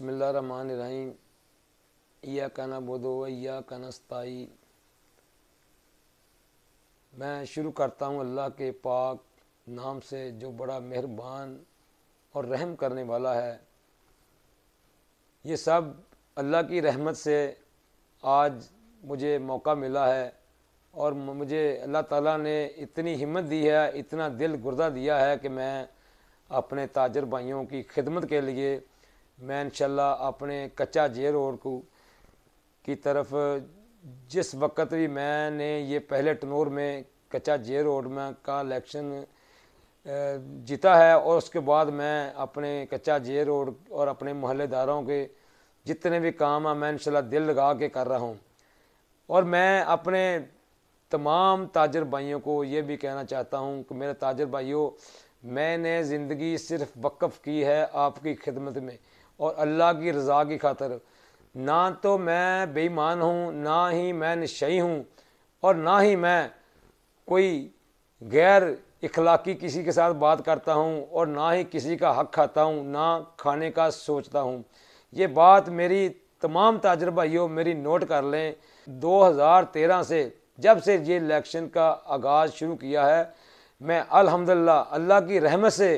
बिस्मिल्लाहिर्रहमानिर्रहीम। इय्याका नअबुदु व इय्याका नस्तईन। मैं शुरू करता हूँ अल्लाह के पाक नाम से जो बड़ा मेहरबान और रहम करने वाला है। ये सब अल्लाह की रहमत से आज मुझे मौका मिला है और मुझे अल्लाह ताला ने इतनी हिम्मत दी है, इतना दिल गुर्दा दिया है कि मैं अपने ताजर भाइयों की खिदमत के लिए मैं इंशाल्लाह अपने कच्चा जे रोड को की तरफ जिस वक्त भी मैंने ये पहले टनोर में कच्चा जे रोड में का इलेक्शन जीता है और उसके बाद मैं अपने कच्चा जे रोड और अपने मोहल्लेदारों के जितने भी काम हैं मैं इंशाल्लाह दिल लगा के कर रहा हूँ। और मैं अपने तमाम ताजर भाइयों को ये भी कहना चाहता हूँ कि मेरे ताजर भाइयों, मैंने ज़िंदगी सिर्फ वक्फ़ की है आपकी खिदमत में और अल्लाह की रज़ा की खातर। ना तो मैं बेईमान हूँ, ना ही मैं नशई हूँ और ना ही मैं कोई गैर इखलाकी किसी के साथ बात करता हूँ और ना ही किसी का हक खाता हूँ, ना खाने का सोचता हूँ। ये बात मेरी तमाम ताजर भाइयों मेरी नोट कर लें। 2013 से जब से ये इलेक्शन का आगाज़ शुरू किया है, मैं अल्हम्दुलिल्लाह अल्लाह की रहमत से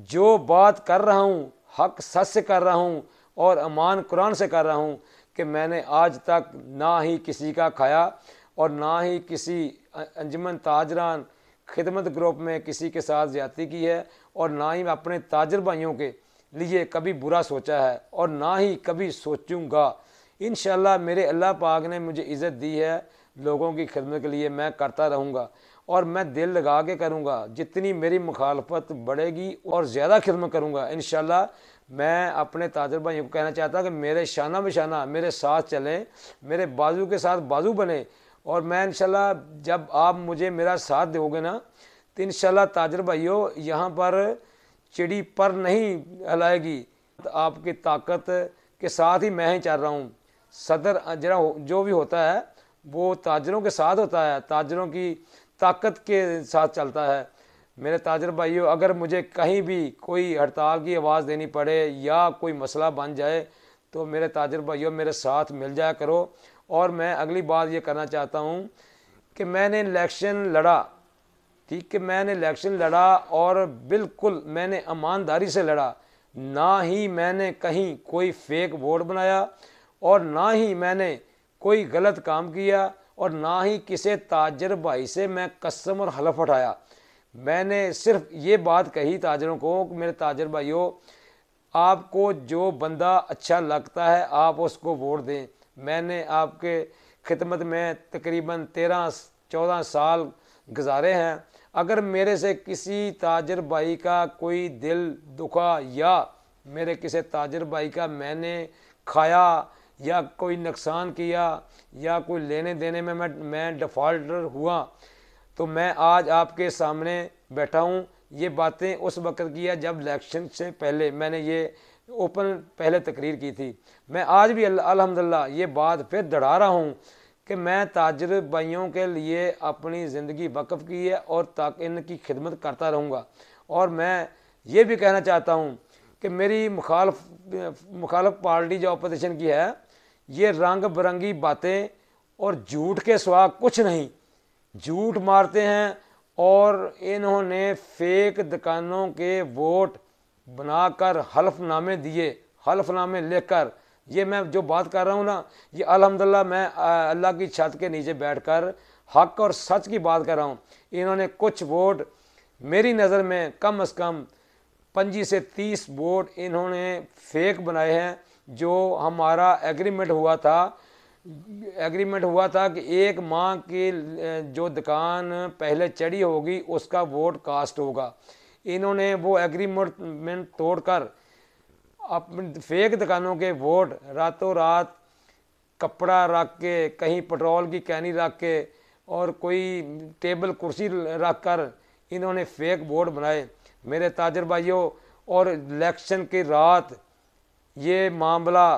जो बात कर रहा हूँ हक सच से कर रहा हूँ और अमान कुरान से कर रहा हूँ कि मैंने आज तक ना ही किसी का खाया और ना ही किसी अंजुमन ताजरान खिदमत ग्रुप में किसी के साथ ज़्यादती की है और ना ही अपने ताजर भाइयों के लिए कभी बुरा सोचा है और ना ही कभी सोचूंगा। इंशाल्लाह मेरे अल्लाह पाक ने मुझे इज़्ज़त दी है, लोगों की खिदमत के लिए मैं करता रहूँगा और मैं दिल लगा के करूँगा। जितनी मेरी मुखालफत बढ़ेगी और ज़्यादा खिदमत करूँगा इंशाल्लाह। मैं अपने ताजर भाइयों को कहना चाहता कि मेरे शाना बशाना मेरे साथ चलें, मेरे बाजू के साथ बाजू बने और मैं इंशाल्लाह जब आप मुझे मेरा साथ दोगे ना तो इंशाल्लाह ताजर भाइयों यहाँ पर चिड़ी पर नहीं हिलाएगी। आपकी ताकत के साथ ही मैं ही चल रहा हूँ। सदर जरा जो भी होता है वो ताजरों के साथ होता है, ताजरों की ताकत के साथ चलता है। मेरे ताजर भाइयों, अगर मुझे कहीं भी कोई हड़ताल की आवाज़ देनी पड़े या कोई मसला बन जाए तो मेरे ताजर भाइयों मेरे साथ मिल जाया करो। और मैं अगली बात ये करना चाहता हूँ कि मैंने इलेक्शन लड़ा, ठीक है, मैंने इलेक्शन लड़ा और बिल्कुल मैंने ईमानदारी से लड़ा। ना ही मैंने कहीं कोई फेक वोट बनाया और ना ही मैंने कोई गलत काम किया और ना ही किसी ताजर भाई से मैं कसम और हलफ उठाया। मैंने सिर्फ ये बात कही ताजरों को कि मेरे ताजर भाइयों, आपको जो बंदा अच्छा लगता है आप उसको वोट दें। मैंने आपके खिदमत में तकरीबन 13-14 साल गुजारे हैं। अगर मेरे से किसी ताजर भाई का कोई दिल दुखा या मेरे किसी ताजर भाई का मैंने खाया या कोई नुकसान किया या कोई लेने देने में मैं डिफ़ॉल्टर हुआ तो मैं आज आपके सामने बैठा हूँ। ये बातें उस वक्त किया जब इलेक्शन से पहले मैंने ये ओपन पहले तकरीर की थी। मैं आज भी अल्हम्दुलिल्लाह ये बात फिर दोहरा रहा हूँ कि मैं ताजर भाइयों के लिए अपनी ज़िंदगी वक्फ़ की है और ताकि इनकी खिदमत करता रहूँगा। और मैं ये भी कहना चाहता हूँ कि मेरी मुखालफ पार्टी जो अपोजिशन की है ये रंग बिरंगी बातें और झूठ के सिवा कुछ नहीं, झूठ मारते हैं और इन्होंने फेक दुकानों के वोट बनाकर हल्फनामे दिए, हल्फनामे लेकर। ये मैं जो बात कर रहा हूँ ना, ये अल्हम्दुलिल्लाह मैं अल्लाह की छत के नीचे बैठकर हक और सच की बात कर रहा हूँ। इन्होंने कुछ वोट मेरी नज़र में कम से कम 25 से 30 वोट इन्होंने फेक बनाए हैं। जो हमारा एग्रीमेंट हुआ था कि एक माह की जो दुकान पहले चढ़ी होगी उसका वोट कास्ट होगा। इन्होंने वो एग्रीमेंट तोड़कर अपने फेक दुकानों के वोट रातों रात कपड़ा रख के, कहीं पेट्रोल की कैनी रख के और कोई टेबल कुर्सी रख कर इन्होंने फेक वोट बनाए। मेरे ताजर भाइयों, और इलेक्शन की रात ये मामला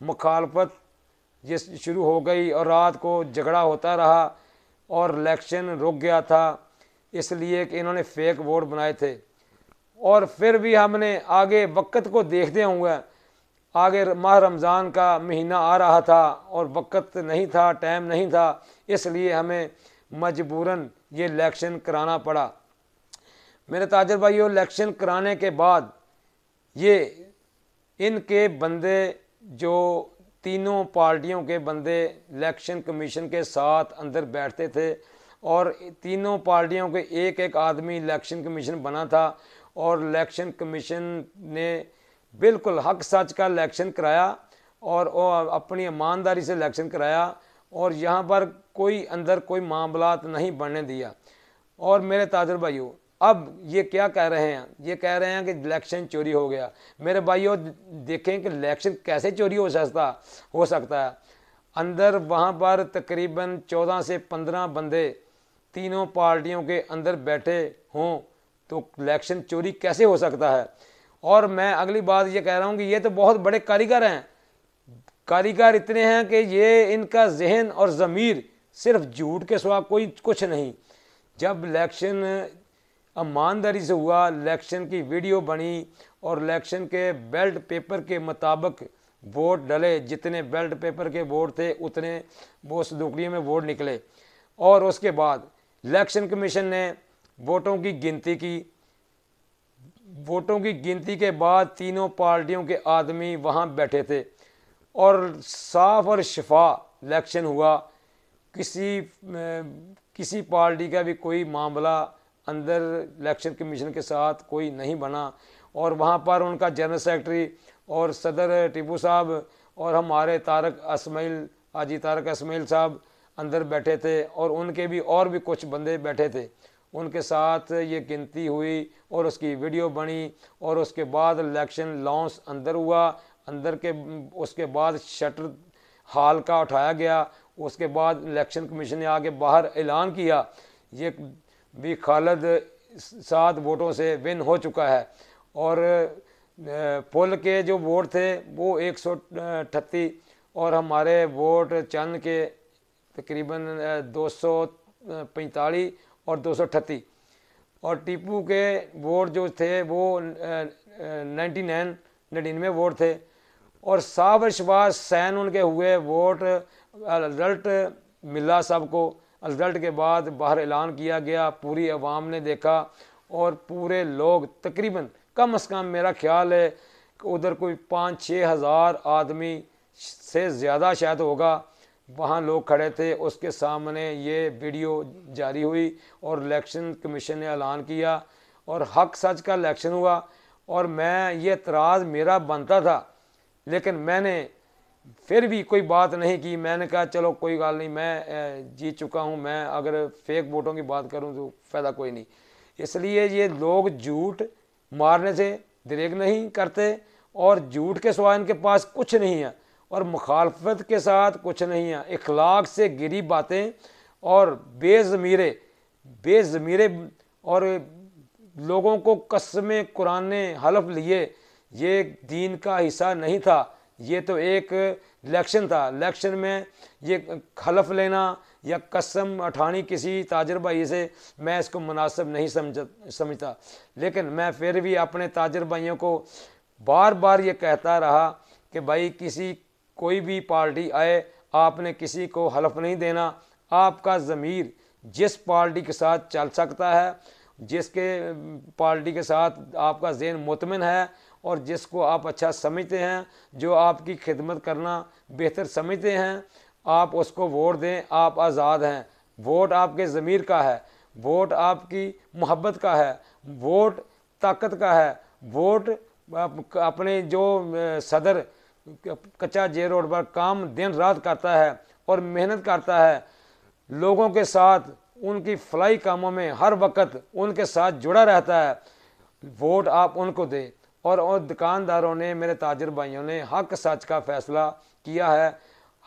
मुखालफत ये शुरू हो गई और रात को झगड़ा होता रहा और इलेक्शन रुक गया था इसलिए कि इन्होंने फेक वोट बनाए थे। और फिर भी हमने आगे वक्त को देखते हुए आगे माह रमज़ान का महीना आ रहा था और वक्त नहीं था, टाइम नहीं था, इसलिए हमें मजबूरन ये इलेक्शन कराना पड़ा। मेरे ताजर भाइयों, इलेक्शन कराने के बाद ये इनके बंदे, जो तीनों पार्टियों के बंदे इलेक्शन कमीशन के साथ अंदर बैठते थे और तीनों पार्टियों के एक एक आदमी इलेक्शन कमीशन बना था और इलेक्शन कमीशन ने बिल्कुल हक सच का इलेक्शन कराया और अपनी ईमानदारी से इलेक्शन कराया और यहाँ पर कोई अंदर कोई मामलात नहीं बनने दिया। और मेरे ताजर भाइयों, अब ये क्या कह रहे हैं, ये कह रहे हैं कि इलेक्शन चोरी हो गया। मेरे भाइयों देखें कि इलेक्शन कैसे चोरी हो सकता है। अंदर वहाँ पर तकरीबन 14 से 15 बंदे तीनों पार्टियों के अंदर बैठे हों तो इलेक्शन चोरी कैसे हो सकता है। और मैं अगली बात ये कह रहा हूँ कि ये तो बहुत बड़े कारीगर हैं, कारीगर इतने हैं कि ये इनका जहन और ज़मीर सिर्फ झूठ के सिवा कोई कुछ नहीं। जब इलेक्शन ईमानदारी से हुआ, इलेक्शन की वीडियो बनी और इलेक्शन के बैलेट पेपर के मुताबिक वोट डले, जितने बैलेट पेपर के वोट थे उतने वो संदूकड़ियों में वोट निकले। और उसके बाद इलेक्शन कमीशन ने वोटों की गिनती की। वोटों की गिनती के बाद तीनों पार्टियों के आदमी वहाँ बैठे थे और साफ और शफा इलेक्शन हुआ। किसी पार्टी का भी कोई मामला अंदर इलेक्शन कमीशन के साथ कोई नहीं बना। और वहाँ पर उनका जनरल सेक्रेटरी और सदर टीपू साहब और हमारे हाजी तारक इस्माइल साहब अंदर बैठे थे और उनके भी और भी कुछ बंदे बैठे थे। उनके साथ ये गिनती हुई और उसकी वीडियो बनी और उसके बाद इलेक्शन लॉन्च अंदर हुआ। अंदर के उसके बाद शटर हाल का उठाया गया। उसके बाद इलेक्शन कमीशन ने आगे बाहर ऐलान किया ये भी खालिद 7 वोटों से विन हो चुका है। और पुल के जो वोट थे वो 138 और हमारे वोट चंद के तकरीबन 245 और 238 और टीपू के वोट जो थे वो 99 वोट थे। और साब शबाज सैन उनके हुए वोट। रिजल्ट मिला सबको। रिजल्ट के बाद बाहर ऐलान किया गया, पूरी आवाम ने देखा और पूरे लोग तकरीबन कम से कम मेरा ख्याल है कि उधर कोई 5-6 हज़ार आदमी से ज़्यादा शायद होगा, वहाँ लोग खड़े थे। उसके सामने ये वीडियो जारी हुई और इलेक्शन कमीशन ने ऐलान किया और हक सच का इलेक्शन हुआ। और मैं ये एतराज़ मेरा बनता था, लेकिन मैंने फिर भी कोई बात नहीं की। मैंने कहा चलो कोई गल नहीं, मैं जीत चुका हूँ, मैं अगर फेक वोटों की बात करूँ तो फ़ायदा कोई नहीं। इसलिए ये लोग झूठ मारने से दरेग नहीं करते और झूठ के सिवा इनके पास कुछ नहीं है और मुखालफत के साथ कुछ नहीं है। इखलाक से गिरी बातें और बेज़मीरे और लोगों को कसमें कुरान ने हलफ लिए। ये दीन का हिस्सा नहीं था, ये तो एक इलेक्शन था। इलेक्शन में ये हलफ लेना या कसम उठानी किसी ताजर भाई से मैं इसको मुनासिब नहीं समझता। लेकिन मैं फिर भी अपने ताजर भाइयों को बार बार ये कहता रहा कि भाई कोई भी पार्टी आए, आपने किसी को हलफ नहीं देना। आपका ज़मीर जिस पार्टी के साथ चल सकता है, जिसके पार्टी के साथ आपका ज़हन मुतमिन है और जिसको आप अच्छा समझते हैं, जो आपकी खिदमत करना बेहतर समझते हैं, आप उसको वोट दें। आप आज़ाद हैं। वोट आपके ज़मीर का है, वोट आपकी मोहब्बत का है, वोट ताकत का है। वोट अपने जो सदर कच्चा जे रोड पर काम दिन रात करता है और मेहनत करता है, लोगों के साथ उनकी फलाई कामों में हर वक्त उनके साथ जुड़ा रहता है, वोट आप उनको दें। और दुकानदारों ने, मेरे ताजर भाइयों ने हक सच का फ़ैसला किया है।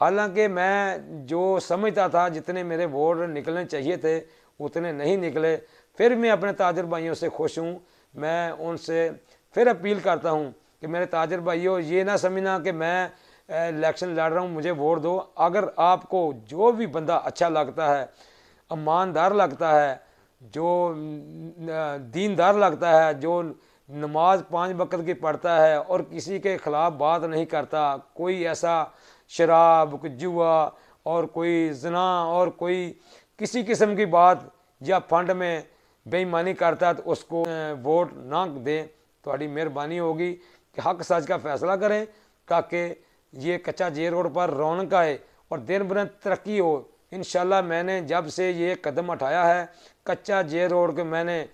हालांकि मैं जो समझता था जितने मेरे वोट निकलने चाहिए थे उतने नहीं निकले, फिर मैं अपने ताजर भाइयों से खुश हूँ। मैं उनसे फिर अपील करता हूँ कि मेरे ताजर भाइयों, ये ना समझना कि मैं इलेक्शन लड़ रहा हूँ मुझे वोट दो। अगर आपको जो भी बंदा अच्छा लगता है, ईमानदार लगता है, जो दीनदार लगता है, जो नमाज 5 वक्त की पढ़ता है और किसी के ख़िलाफ़ बात नहीं करता, कोई ऐसा शराब, कोई जुआ और कोई ज़ना और कोई किसी किस्म की बात या फंड में बेईमानी करता है, तो उसको वोट ना दें। थोड़ी मेहरबानी होगी कि हक सच का फैसला करें ताकि ये कच्चा जे रोड पर रौनक आए और दिन ब दिन तरक्की हो। इंशाल्लाह मैंने जब से ये कदम उठाया है, कच्चा जे रोड को मैंने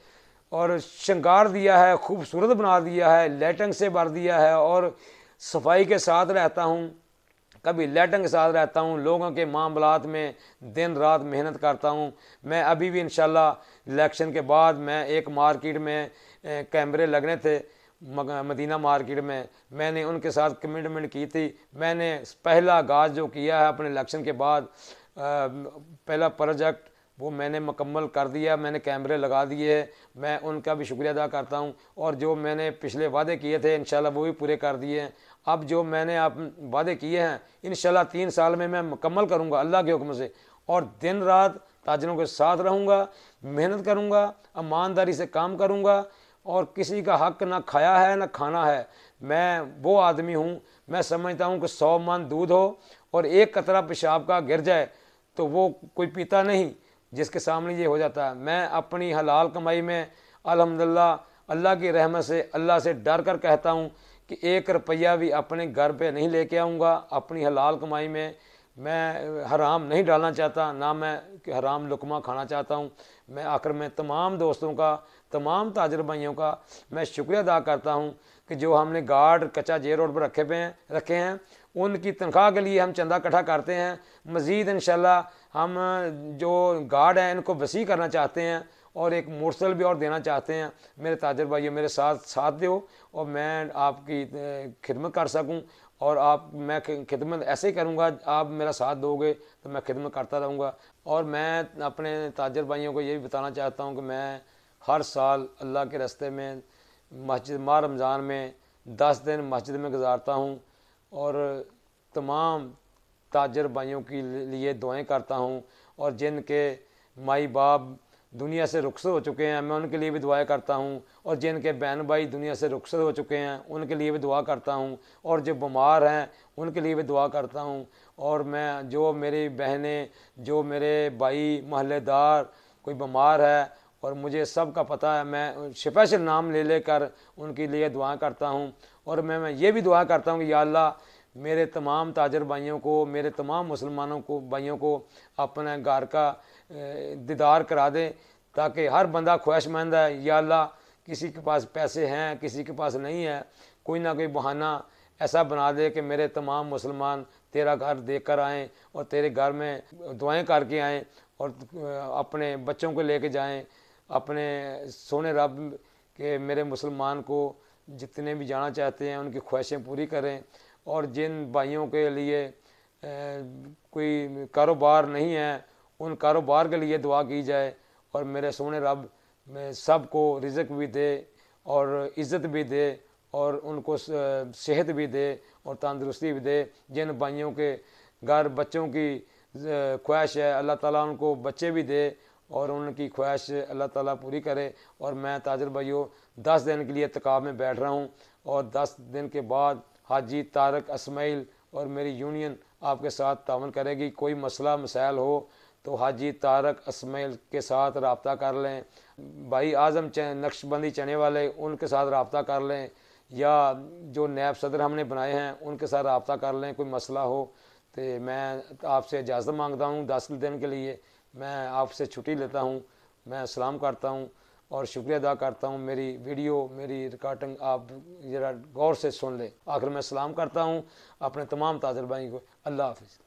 और श्रृंगार दिया है, खूबसूरत बना दिया है, लाइटिंग से भर दिया है और सफाई के साथ रहता हूँ, कभी लाइटिंग के साथ रहता हूँ, लोगों के मामलात में दिन रात मेहनत करता हूँ। मैं अभी भी इंशाल्लाह इलेक्शन के बाद मैं एक मार्केट में कैमरे लगने थे मदीना मार्केट में, मैंने उनके साथ कमिटमेंट की थी। मैंने पहला आगाज़ जो किया है अपने इलेक्शन के बाद, पहला प्रोजेक्ट वो मैंने मुकम्मल कर दिया, मैंने कैमरे लगा दिए हैं। मैं उनका भी शुक्रिया अदा करता हूं। और जो मैंने पिछले वादे किए थे इंशाल्लाह वो भी पूरे कर दिए हैं। अब जो मैंने आप वादे किए हैं इंशाल्लाह 3 साल में मैं मुकम्मल करूंगा अल्लाह के हुक्म से, और दिन रात ताजरों के साथ रहूँगा, मेहनत करूँगा, ईमानदारी से काम करूँगा और किसी का हक ना खाया है ना खाना है। मैं वो आदमी हूँ, मैं समझता हूँ कि 100 मन दूध हो और एक कतरा पेशाब का गिर जाए तो वो कोई पीता नहीं जिसके सामने ये हो जाता है। मैं अपनी हलाल कमाई में अल्हम्दुलिल्लाह अल्लाह की रहमत से अल्लाह से डर कर कहता हूँ कि 1 रुपया भी अपने घर पे नहीं लेके आऊँगा। अपनी हलाल कमाई में मैं हराम नहीं डालना चाहता, ना मैं हराम लुकमा खाना चाहता हूँ। मैं आखिर में तमाम दोस्तों का, तमाम ताजर भाइयों का मैं शुक्रिया अदा करता हूँ कि जो हमने गार्ड कच्चा जे रोड पर रखे हैं उनकी तनख्वाह के लिए हम चंदा इकट्ठा करते हैं। मज़ीद इंशाल्लाह हम जो गार्ड हैं इनको वसी करना चाहते हैं और एक मोटरसाइकिल भी और देना चाहते हैं। मेरे ताजर भाइयों मेरे साथ दो और मैं आपकी खिदमत कर सकूं, और मैं खिदमत ऐसे ही करूंगा, आप मेरा साथ दोगे तो मैं खिदमत करता रहूँगा। और मैं अपने ताजर भाइयों को ये भी बताना चाहता हूँ कि मैं हर साल अल्लाह के रास्ते में मस्जिद माह रमज़ान में 10 दिन मस्जिद में गुजारता हूँ और तमाम ताजर भाइयों के लिए दुआएं करता हूँ। और जिनके माई बाप दुनिया से रुखसत हो चुके हैं मैं उनके लिए भी दुआएं करता हूँ, और जिनके बहन भाई दुनिया से रुखसत हो चुके हैं उनके लिए भी दुआ करता हूँ, और जो बीमार हैं उनके लिए भी दुआ करता हूँ। और मैं जो मेरी बहनें, जो मेरे भाई महल्लेदार कोई बीमार है और मुझे सब का पता है, मैं स्पेशल नाम ले लेकर उनके लिए दुआ करता हूँ। और मैं ये भी दुआ करता हूँ कि या अल्लाह मेरे तमाम ताजर भाइयों को, मेरे तमाम मुसलमानों को भाइयों को अपने घर का दीदार करा दें ताकि हर बंदा ख्वाहिशमंद है। या अल्लाह किसी के पास पैसे हैं, किसी के पास नहीं है, कोई ना कोई बहाना ऐसा बना दे कि मेरे तमाम मुसलमान तेरा घर देख कर आएँ और तेरे घर में दुआएं करके आएँ और अपने बच्चों को लेके जाएं। अपने सोने रब के मेरे मुसलमान को जितने भी जाना चाहते हैं उनकी ख्वाहिशें पूरी करें। और जिन भाइयों के लिए कोई कारोबार नहीं है उन कारोबार के लिए दुआ की जाए, और मेरे सोने रब में सबको रिज़्क भी दे और इज़्ज़त भी दे और उनको सेहत भी दे और तंदुरुस्ती भी दे। जिन भाइयों के घर बच्चों की ख्वाहिश है अल्लाह ताला उनको बच्चे भी दे और उनकी ख्वाहिश अल्लाह ताला पूरी करे। और मैं ताजर भाइयों 10 दिन के लिए इत्काफ में बैठ रहा हूँ और 10 दिन के बाद हाजी तारक असमाइल और मेरी यूनियन आपके साथ तावन करेगी। कोई मसला मसाइल हो तो हाजी तारक असमाइल के साथ रब्ता कर लें, भाई आज़म नक्शबंदी चने वाले उनके साथ रब्ता कर लें, या जो नैब सदर हमने बनाए हैं उनके साथ रब्ता कर लें। कोई मसला हो तो मैं आपसे इजाज़त मांगता हूँ 10 दिन के लिए, मैं आपसे छुट्टी लेता हूँ। मैं सलाम करता हूँ और शुक्रिया अदा करता हूँ। मेरी वीडियो, मेरी रिकॉर्डिंग आप ज़रा गौर से सुन लें। आखिर मैं सलाम करता हूँ अपने तमाम ताजर भाई को। अल्लाह हाफिज़।